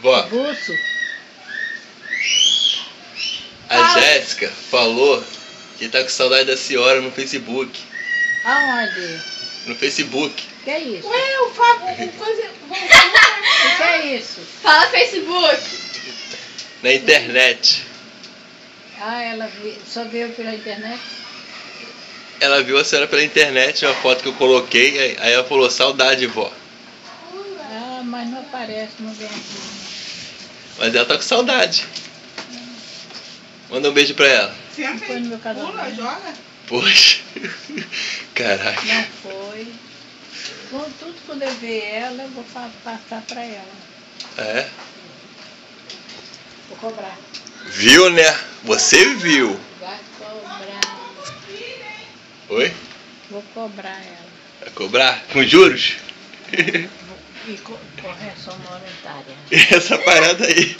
Vó, Buço. a Jéssica falou que tá com saudade da senhora no Facebook. Aonde? No Facebook. Que é isso? Ué, o Fábio, coisa... O que é isso? Fala Facebook. Na internet. Ah, ela só viu pela internet? Ela viu a senhora pela internet, uma foto que eu coloquei, aí ela falou, saudade, vó. Ah, mas não aparece, não vem aqui. Mas ela tá com saudade. Manda um beijo pra ela. Não foi no meu casamento. Pula, joga. Poxa. Caraca. Não foi. Tudo quando eu ver ela, eu vou passar pra ela. É? Vou cobrar. Viu, né? Você viu. Vai cobrar. Oi? Vou cobrar ela. Vai cobrar? Com juros? E correção monetária. Essa parada aí.